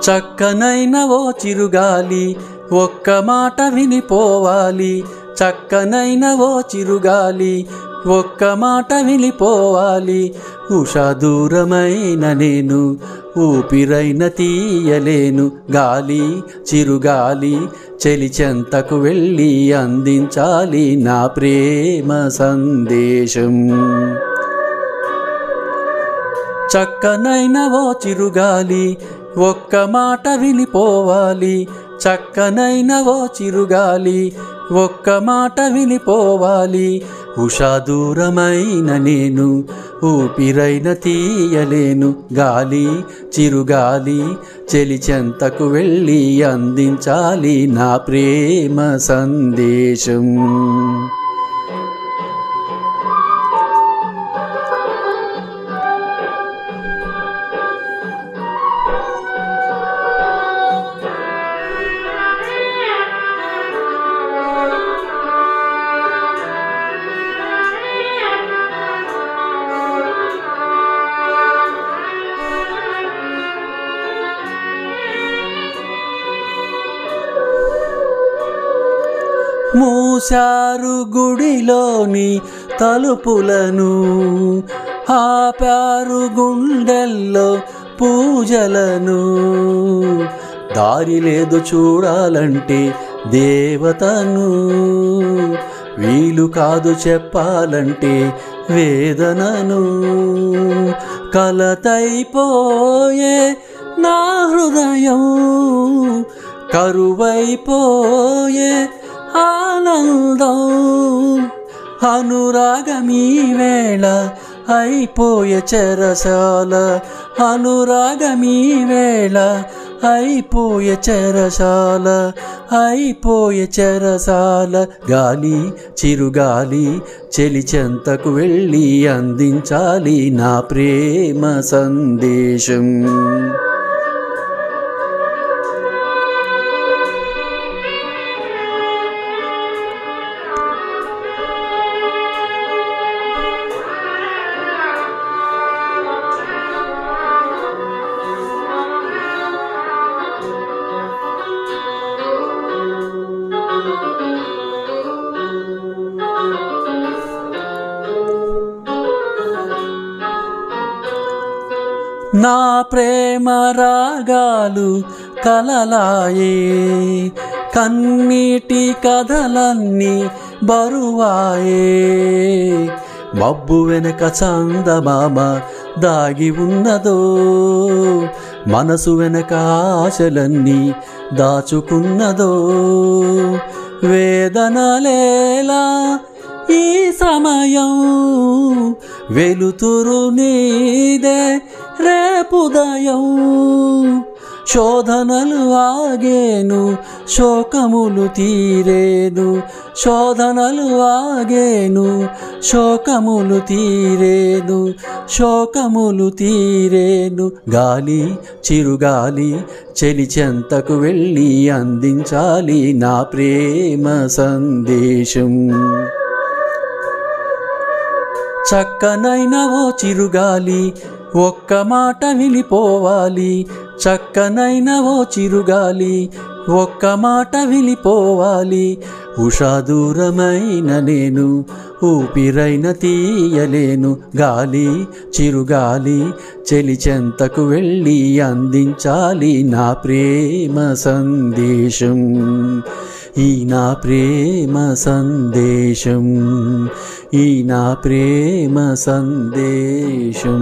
చక్కనైన ఓ చిరుగాలి ఒక్క మాట వినిపోవాలి, చక్కనైన ఓ చిరుగాలి ఒక్క మాట వినిపోవాలి. ఉషా దూరమైన నేను ఊపిరైన తీయలేను, గాలి చిరుగాలి చెలి చెంతకు వెళ్ళి అందించాలి నా ప్రేమ సందేశం. చక్కనైన ఓ చిరుగాలి ఒక్క మాట వినిపోవాలి, చక్కనైన ఓ చిరుగాలి ఒక్క మాట వినిపోవాలి. ఉషా దూరమైన నేను ఊపిరైన తీయలేను, గాలి చిరుగాలి చెలి చెంతకు వెళ్ళి అందించాలి నా ప్రేమ సందేశం. మూసారు గుడిలోని తలుపులను, ఆపారు గుండెల్లో పూజలను. దారి లేదు చూడాలంటే దేవతను, వీలు కాదు చెప్పాలంటే వేదనను. కలతైపోయే నా హృదయం, కరువైపోయే ఆనందం. అనురాగమీ వేళ అయిపోయే చెరసాల, అనురాగమీ వేళ అయిపోయే చెరసాల, అయిపోయే చెరసాల. గాలి చిరుగాలి చెలి చెంతకు వెళ్ళి అందించాలి నా ప్రేమ సందేశం. నా ప్రేమ రాగాలు కలలాయే, కన్నీటి కథలన్నీ బరువాయే. మబ్బు వెనక చందమామ దాగి ఉన్నదో, మనసు వెనక ఆశలన్నీ దాచుకున్నదో. వేదనలేలా ఈ సమయం, వెలుతురు నీదే రేపుదయం. శోధనలు ఆగేను, శోకములు తీరేను, శోధనలు ఆగేను, శోకములు తీరేను, శోకములు తీరేను. గాలి చిరుగాలి చెలి చెంతకు వెళ్ళి అందించాలి నా ప్రేమ సందేశం. చక్కనైన ఓ చిరుగాలి ఒక్క మాట వినిపోవాలి, చక్కనైన ఓ చిరుగాలి ఒక్క మాట వినిపోవాలి. ఉషా దూరమైన నేను ఊపిరైన తీయలేను, గాలి చిరుగాలి చెలి చెంతకు వెళ్ళి అందించాలి నా ప్రేమ సందేశం. ఈ నా ప్రేమ సందేశం, ఈ నా ప్రేమ సందేశం.